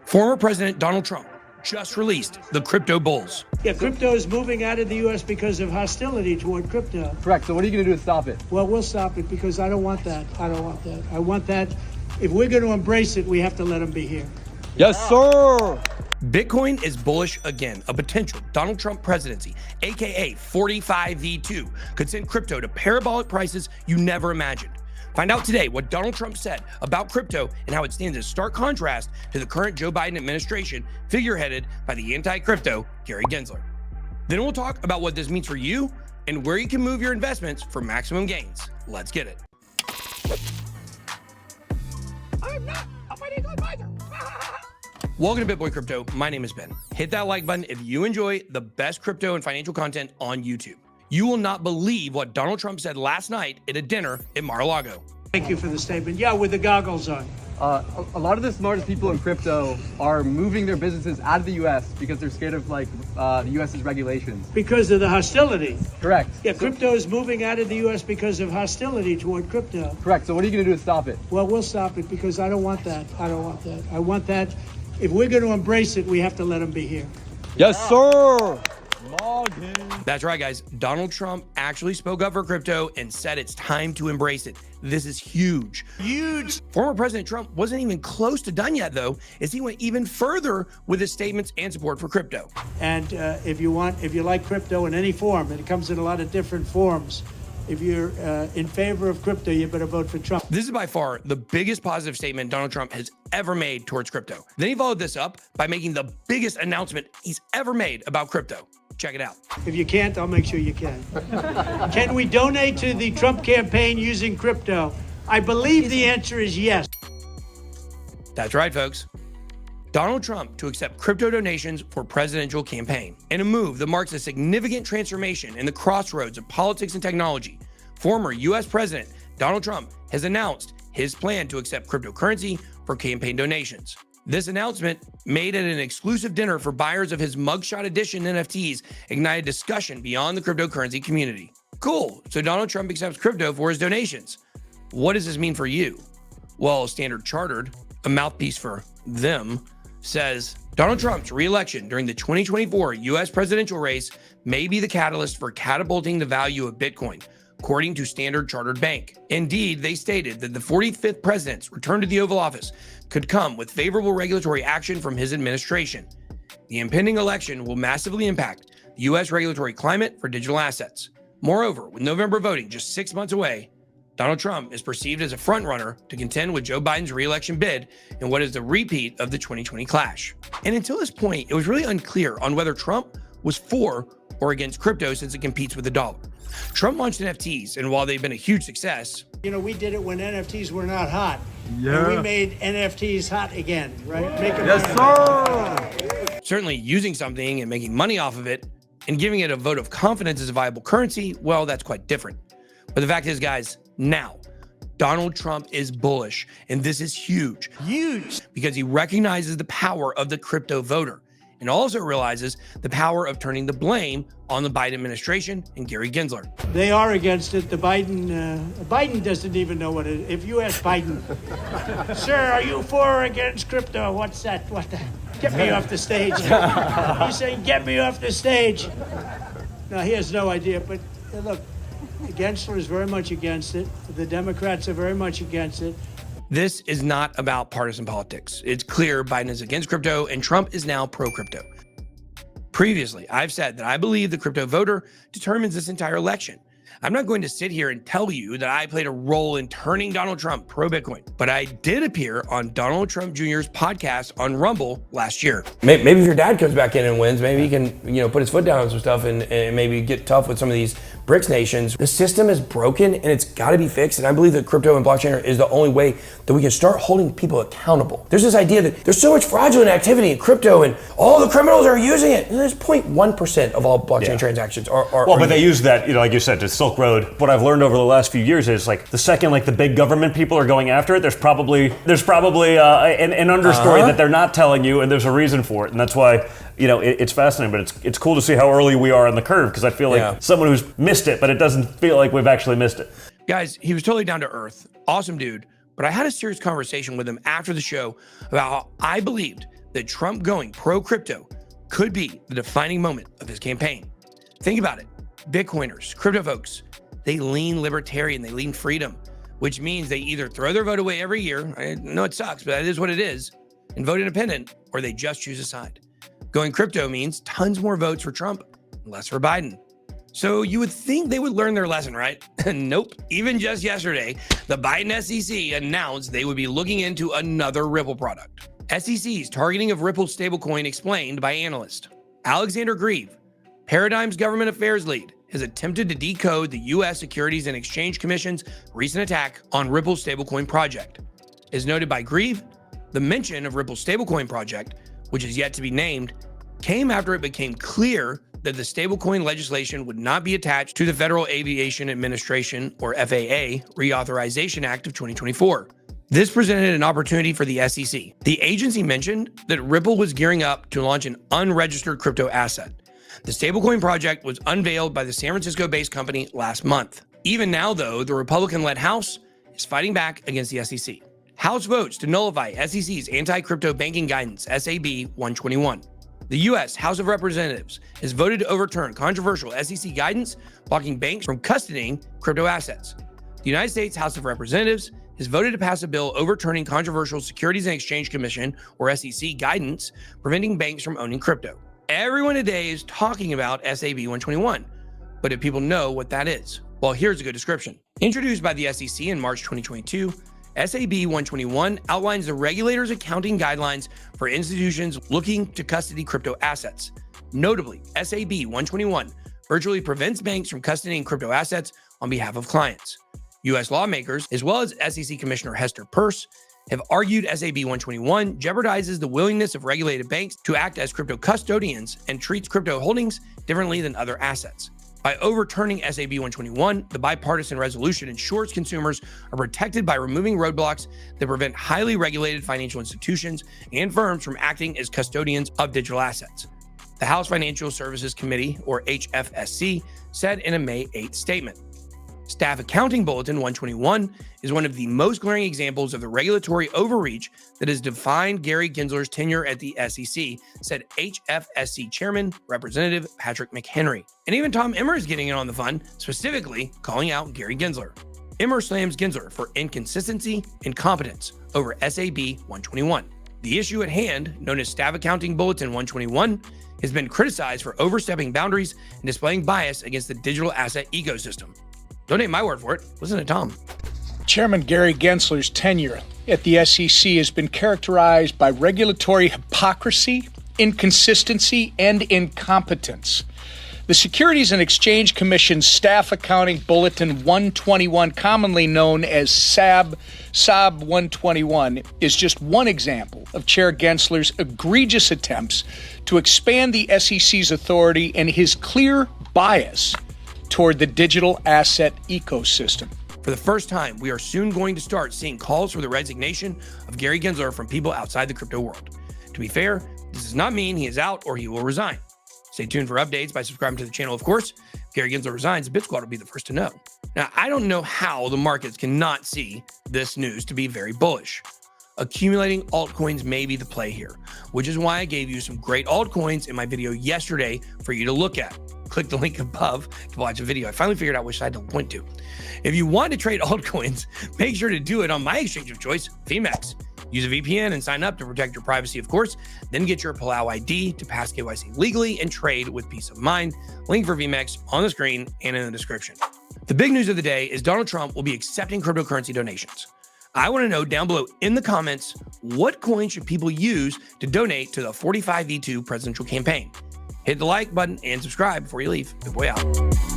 Former President Donald Trump just released the crypto bulls. Yeah, crypto is moving out of the U.S. because of hostility toward crypto. Correct. So what are you going to do to stop it? Well, we'll stop it because I don't want that. I don't want that. I want that. If we're going to embrace it, we have to let them be here. Yes, sir. Bitcoin is bullish again. A potential Donald Trump presidency, aka 45v2, could send crypto to parabolic prices you never imagined. Find out today what Donald Trump said about crypto and how it stands in stark contrast to the current Joe Biden administration, figureheaded by the anti-crypto Gary Gensler. Then we'll talk about what this means for you and where you can move your investments for maximum gains. Let's get it. I'm not a financial advisor. Welcome to BitBoy Crypto. My name is Ben. Hit that like button if you enjoy the best crypto and financial content on YouTube. You will not believe what Donald Trump said last night at a dinner at Mar-a-Lago. Thank you for the statement. Yeah, with the goggles on. A lot of the smartest people in crypto are moving their businesses out of the U.S. because they're scared of the U.S.'s regulations. Because of the hostility. Correct. Yeah, crypto is moving out of the U.S. because of hostility toward crypto. Correct. So what are you going to do to stop it? Well, we'll stop it because I don't want that. I don't want that. I want that. If we're going to embrace it, we have to let them be here. Yes, sir. That's right, guys. Donald Trump actually spoke up for crypto and said it's time to embrace it. This is huge. Huge. Former President Trump wasn't even close to done yet, though, as he went even further with his statements and support for crypto. And if you like crypto in any form, and it comes in a lot of different forms, if you're in favor of crypto, you better vote for Trump. This is by far the biggest positive statement Donald Trump has ever made towards crypto. Then he followed this up by making the biggest announcement he's ever made about crypto. Check it out. If you can't, I'll make sure you can. Can we donate to the Trump campaign using crypto? I believe the answer is yes. That's right, folks. Donald Trump to accept crypto donations for presidential campaign. In a move that marks a significant transformation in the crossroads of politics and technology, former U.S. President Donald Trump has announced his plan to accept cryptocurrency for campaign donations. This announcement, made at an exclusive dinner for buyers of his mugshot edition NFTs, ignited discussion beyond the cryptocurrency community. Cool, so Donald Trump accepts crypto for his donations. What does this mean for you? Well, Standard Chartered, a mouthpiece for them, says Donald Trump's re-election during the 2024 U.S. presidential race may be the catalyst for catapulting the value of Bitcoin, according to Standard Chartered Bank. Indeed, they stated that the 45th president's return to the Oval Office could come with favorable regulatory action from his administration. The impending election will massively impact the U.S. regulatory climate for digital assets. Moreover, with November voting just 6 months away, Donald Trump is perceived as a frontrunner to contend with Joe Biden's re-election bid in what is the repeat of the 2020 clash. And until this point, it was really unclear on whether Trump was for or against crypto since it competes with the dollar. Trump launched NFTs, and while they've been a huge success, you know, we did it when NFTs were not hot. Yeah. And we made NFTs hot again, right? Make them Yes, sir. certainly using something and making money off of it and giving it a vote of confidence as a viable currency, well, that's quite different. But the fact is, guys, now Donald Trump is bullish, and this is huge, because he recognizes the power of the crypto voter and also realizes the power of turning the blame on the Biden administration and Gary Gensler. They are against it. The Biden doesn't even know what it is. If you ask Biden, sir, are you for or against crypto? What's that? What the? Get me off the stage. He's saying, get me off the stage. No, he has no idea. But look, Gensler is very much against it. The Democrats are very much against it. This is not about partisan politics. It's clear Biden is against crypto and Trump is now pro-crypto. Previously, I've said that I believe the crypto voter determines this entire election. I'm not going to sit here and tell you that I played a role in turning Donald Trump pro-Bitcoin, but I did appear on Donald Trump Jr.'s podcast on Rumble last year. Maybe if your dad comes back in and wins, maybe he can, put his foot down on some stuff and maybe get tough with some of these BRICS nations. The system is broken and it's got to be fixed. And I believe that crypto and blockchain is the only way that we can start holding people accountable. There's this idea that there's so much fraudulent activity in crypto and all the criminals are using it. And there's 0.1% of all blockchain transactions are well, but they use that, like you said, to Silk Road. What I've learned over the last few years is like the second the big government people are going after it, there's probably an understory that they're not telling you, and there's a reason for it. And that's why it's fascinating, but it's cool to see how early we are on the curve, because I feel like someone who's missed it, but it doesn't feel like we've actually missed it. Guys, he was totally down to earth. Awesome dude. But I had a serious conversation with him after the show about how I believed that Trump going pro-crypto could be the defining moment of his campaign. Think about it. Bitcoiners, crypto folks, they lean libertarian, they lean freedom, which means they either throw their vote away every year, I know it sucks, but that is what it is, and vote independent, or they just choose a side. Going crypto means tons more votes for Trump, less for Biden. So you would think they would learn their lesson, right? Nope. Even just yesterday, the Biden SEC announced they would be looking into another Ripple product. SEC's targeting of Ripple's stablecoin explained by analyst Alexander Grieve, Paradigm's government affairs lead, has attempted to decode the U.S. Securities and Exchange Commission's recent attack on Ripple's stablecoin project. As noted by Grieve, the mention of Ripple's stablecoin project, which is yet to be named, came after it became clear that the stablecoin legislation would not be attached to the Federal Aviation Administration, or FAA, Reauthorization Act of 2024. This presented an opportunity for the SEC. The agency mentioned that Ripple was gearing up to launch an unregistered crypto asset. The stablecoin project was unveiled by the San Francisco-based company last month. Even now, though, the Republican-led House is fighting back against the SEC. House votes to nullify SEC's anti-crypto banking guidance, SAB 121. The U.S. House of Representatives has voted to overturn controversial SEC guidance blocking banks from custodying crypto assets. The United States House of Representatives has voted to pass a bill overturning controversial Securities and Exchange Commission, or SEC, guidance preventing banks from owning crypto. Everyone today is talking about SAB 121, but do people know what that is? Well, here's a good description. Introduced by the SEC in March 2022, SAB 121 outlines the regulator's accounting guidelines for institutions looking to custody crypto assets. Notably, SAB 121 virtually prevents banks from custodying crypto assets on behalf of clients. U.S. lawmakers, as well as SEC Commissioner Hester Peirce, have argued SAB 121 jeopardizes the willingness of regulated banks to act as crypto custodians and treats crypto holdings differently than other assets. By overturning SAB 121, the bipartisan resolution ensures consumers are protected by removing roadblocks that prevent highly regulated financial institutions and firms from acting as custodians of digital assets. The House Financial Services Committee, or HFSC, said in a May 8th statement. Staff Accounting Bulletin 121 is one of the most glaring examples of the regulatory overreach that has defined Gary Gensler's tenure at the SEC, said HFSC Chairman Representative Patrick McHenry. And even Tom Emmer is getting in on the fun, specifically calling out Gary Gensler. Emmer slams Gensler for inconsistency and competence over SAB 121. The issue at hand, known as Staff Accounting Bulletin 121, has been criticized for overstepping boundaries and displaying bias against the digital asset ecosystem. Don't take my word for it. Listen to Tom. Chairman Gary Gensler's tenure at the SEC has been characterized by regulatory hypocrisy, inconsistency, and incompetence. The Securities and Exchange Commission's Staff Accounting Bulletin 121, commonly known as SAB 121, is just one example of Chair Gensler's egregious attempts to expand the SEC's authority and his clear bias toward the digital asset ecosystem. For the first time, we are soon going to start seeing calls for the resignation of Gary Gensler from people outside the crypto world. To be fair, this does not mean he is out or he will resign. Stay tuned for updates by subscribing to the channel, of course. If Gary Gensler resigns, BitSquad will be the first to know. Now, I don't know how the markets cannot see this news to be very bullish. Accumulating altcoins may be the play here, which is why I gave you some great altcoins in my video yesterday for you to look at. Click the link above to watch the video. I finally figured out which side to point to. If you want to trade altcoins, make sure to do it on my exchange of choice, Phemex. Use a VPN and sign up to protect your privacy, of course. Then get your Palau ID to pass KYC legally and trade with peace of mind. Link for Phemex on the screen and in the description. The big news of the day is Donald Trump will be accepting cryptocurrency donations. I want to know down below in the comments, what coin should people use to donate to the 45v2 presidential campaign? Hit the like button and subscribe before you leave. Good boy out.